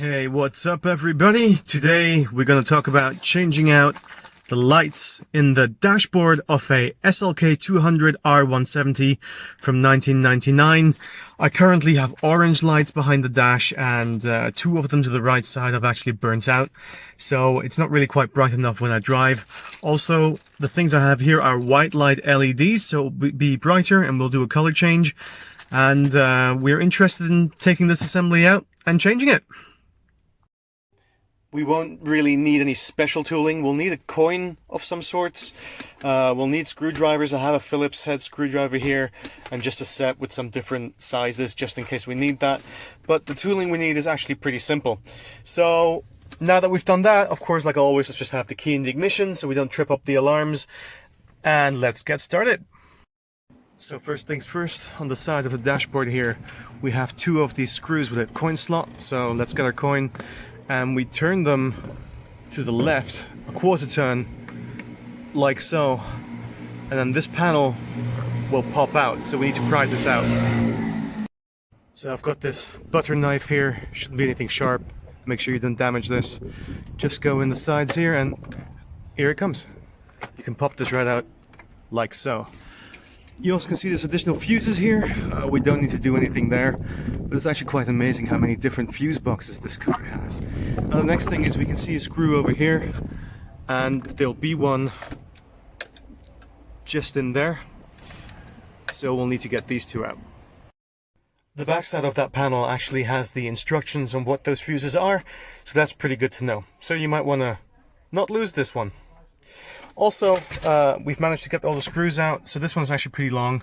Hey, what's up everybody? Today we're going to talk about changing out the lights in the dashboard of a SLK 200 R170 from 1999. I currently have orange lights behind the dash, and two of them to the right side have actually burnt out, so it's not really quite bright enough when I drive. Also, the things I have here are white light LEDs, so it'll be brighter, and we'll do a color change. And we're interested in taking this assembly out and changing it. We won't really need any special tooling. We'll need a coin of some sorts. We'll need screwdrivers. I have a Phillips head screwdriver here and just a set with some different sizes just in case we need that. But the tooling we need is actually pretty simple. So now that we've done that, of course, like always, let's just have the key in the ignition so we don't trip up the alarms. And let's get started. So first things first, on the side of the dashboard here, we have two of these screws with a coin slot. So let's get our coin. And we turn them to the left, a quarter turn, like so. And then this panel will pop out, so we need to pry this out. So I've got this butter knife here, shouldn't be anything sharp. Make sure you don't damage this. Just go in the sides here, and here it comes. You can pop this right out, like so. You also can see there's additional fuses here. We don't need to do anything there, but it's actually quite amazing how many different fuse boxes this car has. Now the next thing is we can see a screw over here, and there'll be one just in there, so we'll need to get these two out. The back side of that panel actually has the instructions on what those fuses are, so that's pretty good to know. So you might want to not lose this one. Also, we've managed to get all the screws out, so this one's actually pretty long.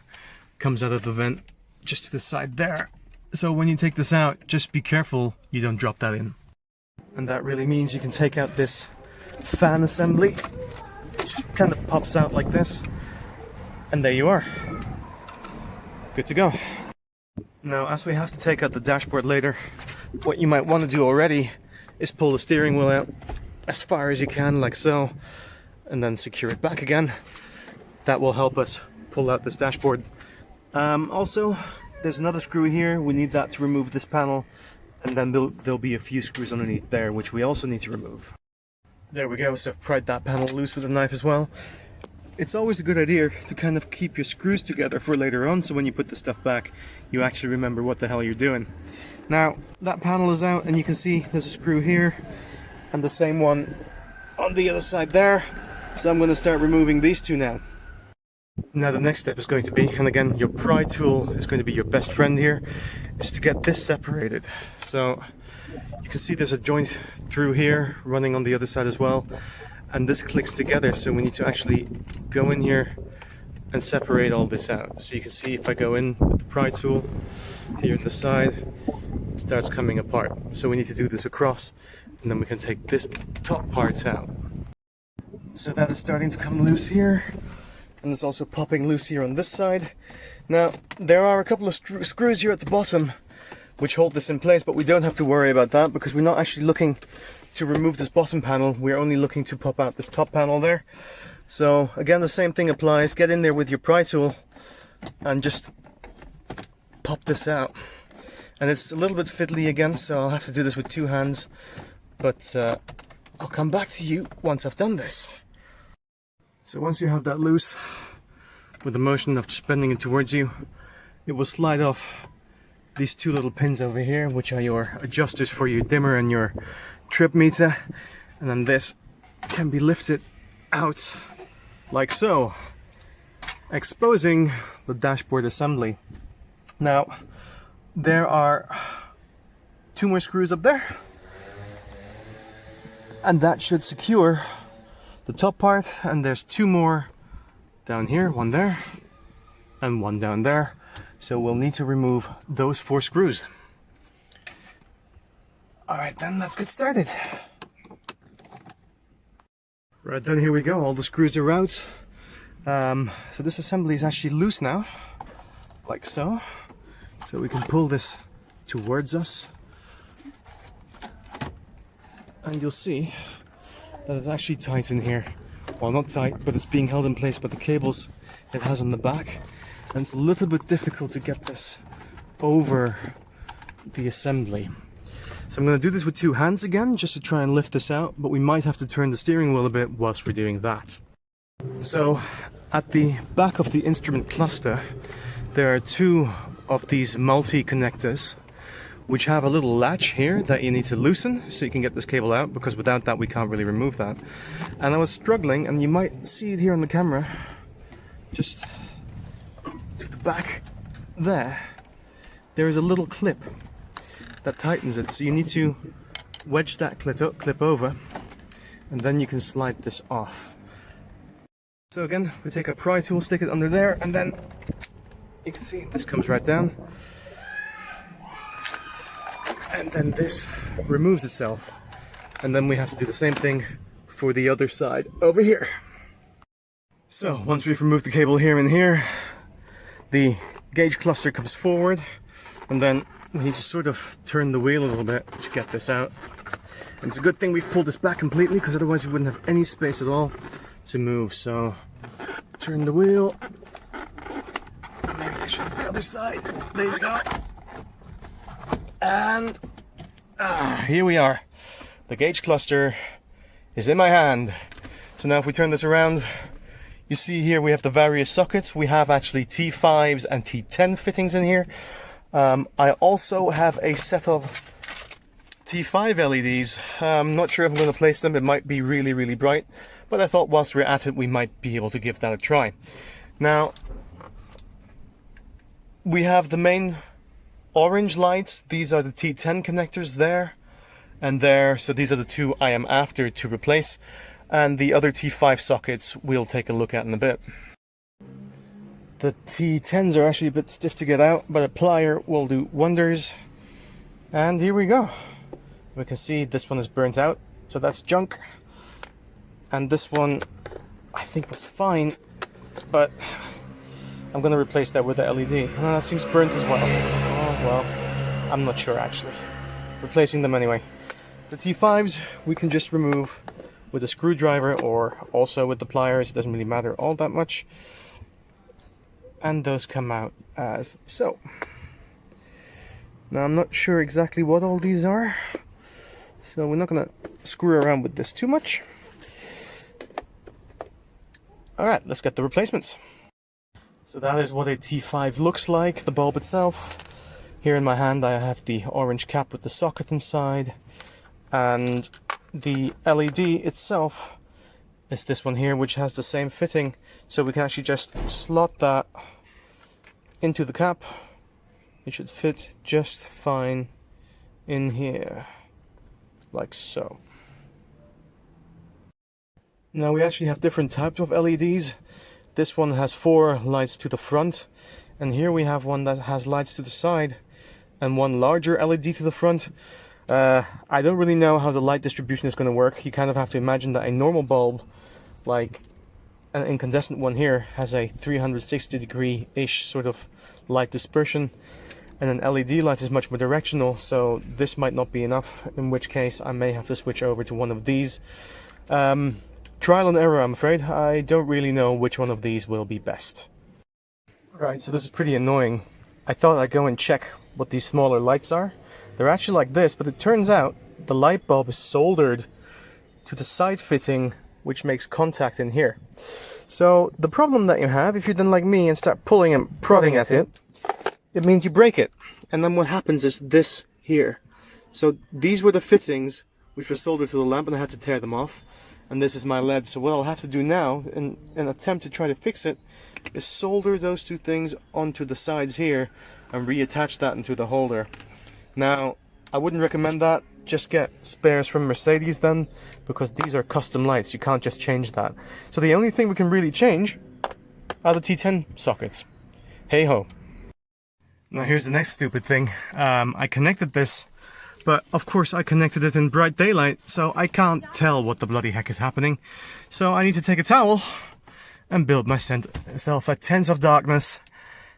Comes out of the vent just to the side there. So when you take this out, just be careful you don't drop that in. And that really means you can take out this fan assembly. It just kind of pops out like this. And there you are. Good to go. Now, as we have to take out the dashboard later, what you might want to do already is pull the steering wheel out as far as you can, like so. And then secure it back again. That will help us pull out this dashboard. Also, there's another screw here. We need that to remove this panel, and then there'll be a few screws underneath there which we also need to remove. There we go. So I've pried that panel loose with a knife as well. It's always a good idea to kind of keep your screws together for later on, so when you put the stuff back you actually remember what the hell you're doing. Now that panel is out, and you can see there's a screw here and the same one on the other side there. So I'm going to start removing these two now. Now the next step is going to be, and again your pry tool is going to be your best friend here, is to get this separated. So you can see there's a joint through here running on the other side as well, and this clicks together, so we need to actually go in here and separate all this out. So you can see if I go in with the pry tool here on the side, it starts coming apart. So we need to do this across, and then we can take this top part out. So that is starting to come loose here, and it's also popping loose here on this side. Now there are a couple of screws here at the bottom which hold this in place, but we don't have to worry about that because we're not actually looking to remove this bottom panel. We're only looking to pop out this top panel there. So again, the same thing applies. Get in there with your pry tool and just pop this out. And it's a little bit fiddly again, so I'll have to do this with two hands, but I'll come back to you once I've done this. So once you have that loose, with the motion of just bending it towards you, it will slide off these two little pins over here, which are your adjusters for your dimmer and your trip meter. And then this can be lifted out like so, exposing the dashboard assembly. Now, there are two more screws up there, and that should secure the top part, and there's two more down here, one there and one down there, so we'll need to remove those four screws. Alright then, let's get started. Right then, here we go, all the screws are out. So this assembly is actually loose now, like so. So we can pull this towards us, and you'll see that it's actually tight in here. Well, not tight, but it's being held in place by the cables it has on the back, and it's a little bit difficult to get this over the assembly. So I'm going to do this with two hands again, just to try and lift this out, but we might have to turn the steering wheel a bit whilst we're doing that. So, at the back of the instrument cluster, there are two of these multi-connectors, which have a little latch here that you need to loosen so you can get this cable out, because without that we can't really remove that. And I was struggling, and you might see it here on the camera, just to the back there is a little clip that tightens it, so you need to wedge that clip over, and then you can slide this off. So again, we take a pry tool, stick it under there, and then you can see this comes right down. And then this removes itself. And then we have to do the same thing for the other side over here. So once we've removed the cable here and here, the gauge cluster comes forward, and then we need to sort of turn the wheel a little bit to get this out. And it's a good thing we've pulled this back completely, because otherwise we wouldn't have any space at all to move. So turn the wheel. Maybe I should the other side. There you go. And here we are. The gauge cluster is in my hand. So now if we turn this around, you see here we have the various sockets. We have actually T5s and T10 fittings in here. I also have a set of T5 LEDs. I'm not sure if I'm going to place them. It might be really, really bright, but I thought whilst we're at it, we might be able to give that a try. Now, we have the main orange lights. These are the T10 connectors there and there. So these are the two I am after to replace. And the other T5 sockets we'll take a look at in a bit. The T10s are actually a bit stiff to get out, but a plier will do wonders. And here we go. We can see this one is burnt out, so that's junk. And this one, I think was fine, but I'm going to replace that with the LED. Oh, that seems burnt as well. Oh, well, I'm not sure actually. Replacing them anyway. The T5s we can just remove with a screwdriver or also with the pliers. It doesn't really matter all that much. And those come out as so. Now I'm not sure exactly what all these are, so we're not going to screw around with this too much. Alright, let's get the replacements. So that is what a T5 looks like, the bulb itself. Here in my hand I have the orange cap with the socket inside, and the LED itself is this one here, which has the same fitting, so we can actually just slot that into the cap. It should fit just fine in here, like so. Now we actually have different types of LEDs. This one has 4 lights to the front, and here we have one that has lights to the side and one larger LED to the front. I don't really know how the light distribution is going to work. You kind of have to imagine that a normal bulb, like an incandescent one here, has a 360-degree-ish sort of light dispersion, and an LED light is much more directional, so this might not be enough, in which case I may have to switch over to one of these. Trial and error, I'm afraid. I don't really know which one of these will be best. Right, so this is pretty annoying. I thought I'd go and check what these smaller lights are. They're actually like this, but it turns out the light bulb is soldered to the side fitting, which makes contact in here. So the problem that you have, if you're then like me and start pulling and prodding at it, it means you break it. And then what happens is this here. So these were the fittings which were soldered to the lamp, and I had to tear them off. And this is my LED. So what I'll have to do now, in an attempt to try to fix it, is solder those two things onto the sides here and reattach that into the holder. Now, I wouldn't recommend that. Just get spares from Mercedes then, because these are custom lights. You can't just change that. So the only thing we can really change are the T10 sockets. Hey ho. Now here's the next stupid thing. I connected this, but of course I connected it in bright daylight, so I can't tell what the bloody heck is happening. So I need to take a towel and build myself a tent of darkness.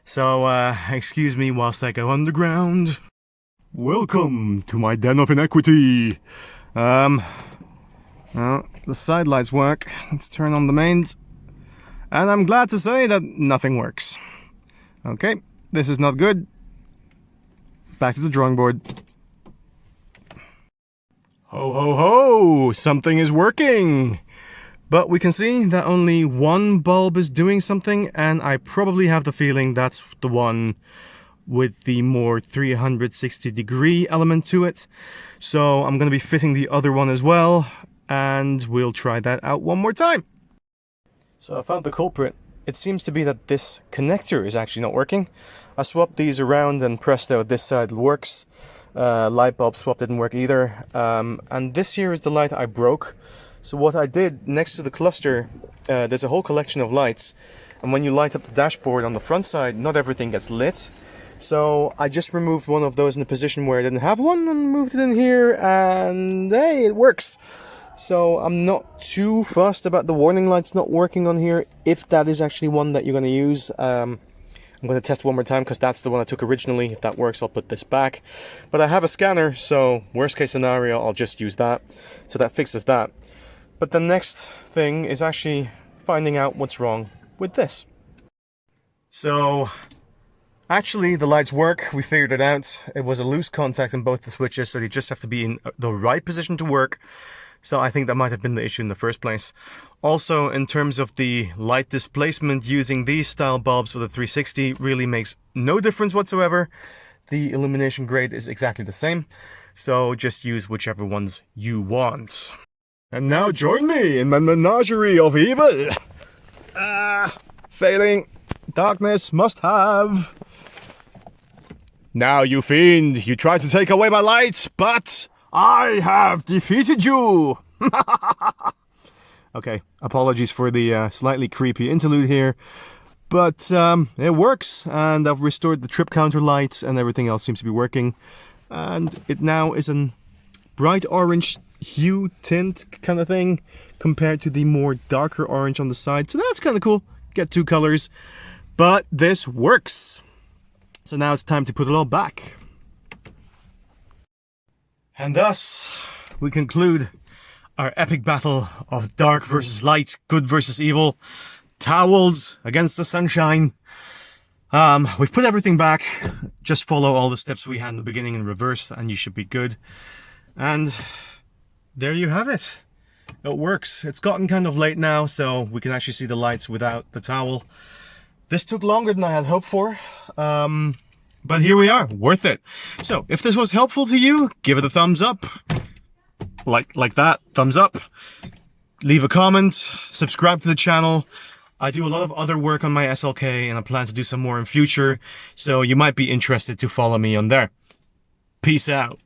So excuse me whilst I go underground. Welcome to my den of inequity. Well, the side lights work. Let's turn on the mains. And I'm glad to say that nothing works. Okay, this is not good. Back to the drawing board. Ho, ho, ho! Something is working! But we can see that only one bulb is doing something, and I probably have the feeling that's the one with the more 360-degree element to it. So I'm going to be fitting the other one as well, and we'll try that out one more time. So I found the culprit. It seems to be that this connector is actually not working. I swapped these around and presto, this side works. Light bulb swap didn't work either. And this here is the light I broke. So what I did, next to the cluster, there's a whole collection of lights. And when you light up the dashboard on the front side, not everything gets lit. So I just removed one of those in a position where I didn't have one and moved it in here, and hey, it works. So I'm not too fussed about the warning lights not working on here, if that is actually one that you're going to use. I'm going to test one more time because that's the one I took originally. If that works, I'll put this back. But I have a scanner, so worst case scenario, I'll just use that. So that fixes that. But the next thing is actually finding out what's wrong with this. So actually the lights work. We figured it out. It was a loose contact in both the switches, so they just have to be in the right position to work. So I think that might have been the issue in the first place. Also, in terms of the light displacement, using these style bulbs with a 360 really makes no difference whatsoever. The illumination grade is exactly the same. So just use whichever ones you want. And now join me in my menagerie of evil. Failing. Darkness must have. Now, you fiend, you tried to take away my light, but I have defeated you! Okay, apologies for the slightly creepy interlude here, but it works, and I've restored the trip counter lights and everything else seems to be working, and it now is a bright orange hue tint kind of thing compared to the more darker orange on the side, so that's kind of cool. Get two colors, but this works. So now it's time to put it all back. And thus, we conclude our epic battle of dark versus light, good versus evil, towels against the sunshine. We've put everything back. Just follow all the steps we had in the beginning in reverse and you should be good. And there you have it. It works. It's gotten kind of late now, so we can actually see the lights without the towel. This took longer than I had hoped for. But here we are, worth it. So if this was helpful to you, give it a thumbs up. Like that, thumbs up. Leave a comment, subscribe to the channel. I do a lot of other work on my SLK and I plan to do some more in future. So you might be interested to follow me on there. Peace out.